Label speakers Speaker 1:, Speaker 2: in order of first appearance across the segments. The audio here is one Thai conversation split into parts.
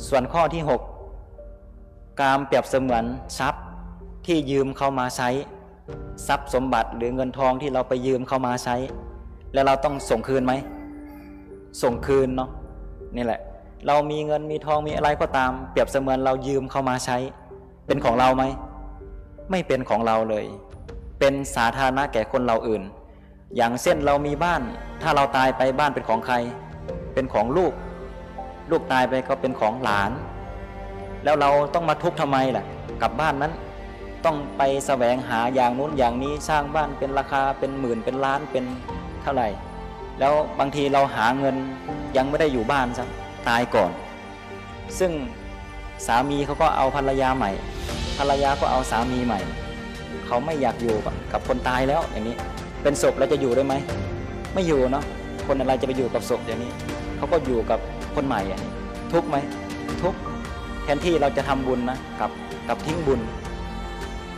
Speaker 1: ส่วนข้อที่6กามเปรียบเสมือนทรัพย์ที่ยืมเข้ามาใช้ทรัพย์สมบัติหรือเงินทองที่เราไปยืมเข้ามาใช้แล้วเราต้องส่งคืนไหมส่งคืนเนาะนี่แหละเรามีเงินมีทองมีอะไรก็ตามเปรียบเสมือนเรายืมเข้ามาใช้เป็นของเราไหมไม่เป็นของเราเลยเป็นสาธารณะแก่คนเราอื่นอย่างเช่นเรามีบ้านถ้าเราตายไปบ้านเป็นของใครเป็นของลูกลูกตายไปก็เป็นของหลานแล้วเราต้องมาทุกข์ทำไมล่ะกับบ้านนั้นต้องไปแสวงหาอย่างนู้นอย่างนี้สร้างบ้านเป็นราคาเป็นหมื่นเป็นล้านเป็นเท่าไหร่แล้วบางทีเราหาเงินยังไม่ได้อยู่บ้านซะตายก่อนซึ่งสามีเขาก็เอาภรรยาใหม่ภรรยาก็เอาสามีใหม่เขาไม่อยากอยู่กับคนตายแล้วอย่างนี้เป็นศพแล้วจะอยู่ได้ไหมไม่อยู่เนาะคนอะไรจะไปอยู่กับศพอย่างนี้เขาก็อยู่กับคนใหม่อย่างนี้ทุกข์ไหมทุกข์แทนที่เราจะทำบุญนะกับทิ้งบุญ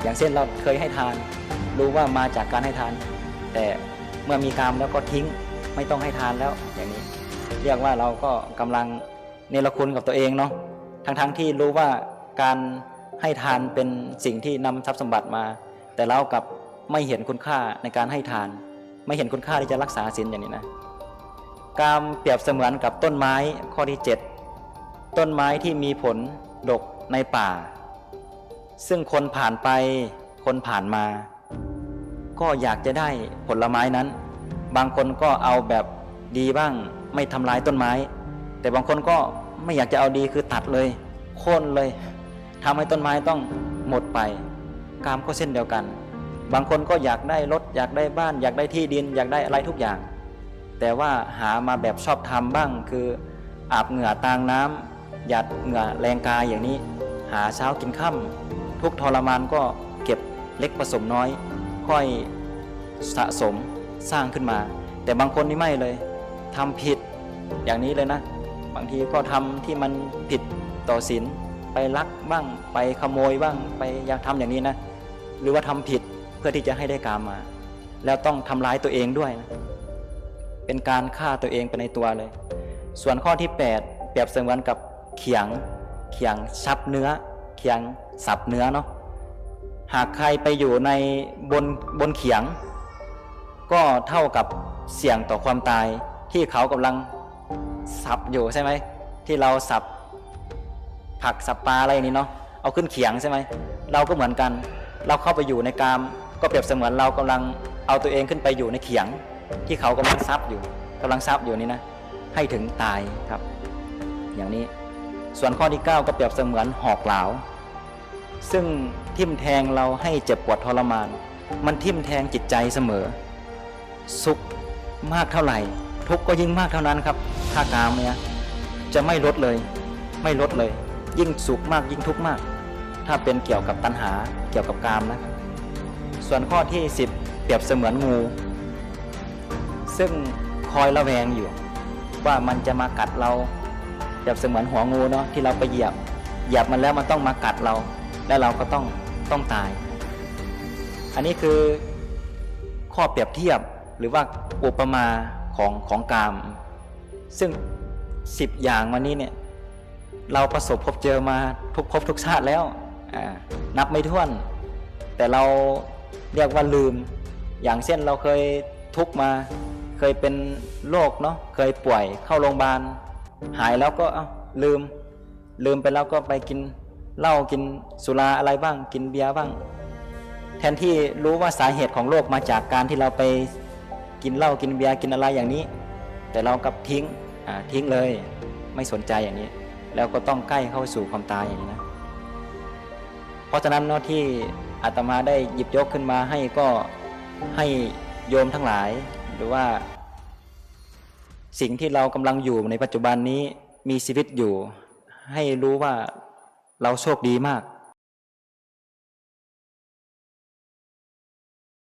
Speaker 1: อย่างเช่นเราเคยให้ทานรู้ว่ามาจากการให้ทานแต่เมื่อมีกามแล้วก็ทิ้งไม่ต้องให้ทานแล้วอย่างนี้เรียกว่าเราก็กำลังเนรคุณกับตัวเองเนาะทั้งที่รู้ว่าการให้ทานเป็นสิ่งที่นำทรัพย์สมบัติมาแต่เรากับไม่เห็นคุณค่าในการให้ทานไม่เห็นคุณค่าที่จะรักษาศีลอย่างนี้นะกามเปรียบเสมือนกับต้นไม้ข้อที่7ต้นไม้ที่มีผลดกในป่าซึ่งคนผ่านไปคนผ่านมาก็อยากจะได้ผลไม้นั้นบางคนก็เอาแบบดีบ้างไม่ทำลายต้นไม้แต่บางคนก็ไม่อยากจะเอาดีคือตัดเลยโค่นเลยทำให้ต้นไม้ต้องหมดไปกามก็เช่นเดียวกันบางคนก็อยากได้รถอยากได้บ้านอยากได้ที่ดินอยากได้อะไรทุกอย่างแต่ว่าหามาแบบชอบทำบ้างคืออาบเหงื่อตางน้ำหยาดเหงื่อแรงกายอย่างนี้หาเช้ากินค่ำทุกทรมานก็เก็บเล็กผสมน้อยค่อยสะสมสร้างขึ้นมาแต่บางคนนี่ไม่เลยทำผิดอย่างนี้เลยนะบางทีก็ทำที่มันผิดต่อศีลไปลักบ้างไปขโมยบ้างไปอยากทำอย่างนี้นะหรือว่าทำผิดเพื่อที่จะให้ได้กามมาแล้วต้องทำร้ายตัวเองด้วยนะเป็นการฆ่าตัวเองไปในตัวเลยส่วนข้อที่8เปรียบเสมือนกับเขียงชับเนื้อเขียงสับเนื้อเนาะหากใครไปอยู่ในบนเขียงก็เท่ากับเสี่ยงต่อความตายที่เขากำลังสับอยู่ใช่ไหมที่เราสับผักสับปลาอะไรนี่เนาะเอาขึ้นเขียงใช่ไหมเราก็เหมือนกันเราเข้าไปอยู่ในกามก็เปรียบเสมือนเรากำลังเอาตัวเองขึ้นไปอยู่ในเขียงที่เขากำลังซับอยู่นี่นะให้ถึงตายครับอย่างนี้ส่วนข้อที่9ก็เปรียบเสมือนหอกเหลาซึ่งทิ่มแทงเราให้เจ็บปวดทรมานมันทิ่มแทงจิตใจเสมอสุขมากเท่าไหร่ทุกข์ก็ยิ่งมากเท่านั้นครับถ้ากามเนี่ยจะไม่ลดเลยยิ่งสุขมากยิ่งทุกข์มากถ้าเป็นเกี่ยวกับตัณหาเกี่ยวกับกามนะส่วนข้อที่10เปรียบเสมือนงูซึ่งคอยระแวงอยู่ว่ามันจะมากัดเราเปรียบเสมือนหัวงูเนาะที่เราไปเหยียบมันแล้วมันต้องมากัดเราและเราก็ต้องตายอันนี้คือข้อเปรียบเทียบหรือว่าอุปมาของกามซึ่ง10อย่างวันนี้เนี่ยเราประสบพบเจอมาทุกภพทุกชาติแล้วนับไม่ถ้วนแต่เราเรียกว่าลืมอย่างเช่นเราเคยทุกข์มาเคยเป็นโรคเนาะเคยป่วยเข้าโรงพยาบาลหายแล้วก็ลืมไปแล้วก็ไปกินเหล้ากินสุราอะไรบ้างกินเบียร์บ้างแทนที่รู้ว่าสาเหตุของโรคมาจากการที่เราไปกินเหล้ากินเบียร์กินอะไรอย่างนี้แต่เรากลับทิ้งเลยไม่สนใจอย่างนี้แล้วก็ต้องใกล้เข้าสู่ความตายอย่างนี้นะเพราะฉะนั้นเนาะที่อาตมาได้หยิบยกขึ้นมาให้ก็ให้โยมทั้งหลายหรือว่าสิ่งที่เรากำลังอยู่ในปัจจุบันนี้มีชีวิตอยู่ให้รู้ว่าเราโชคดีมาก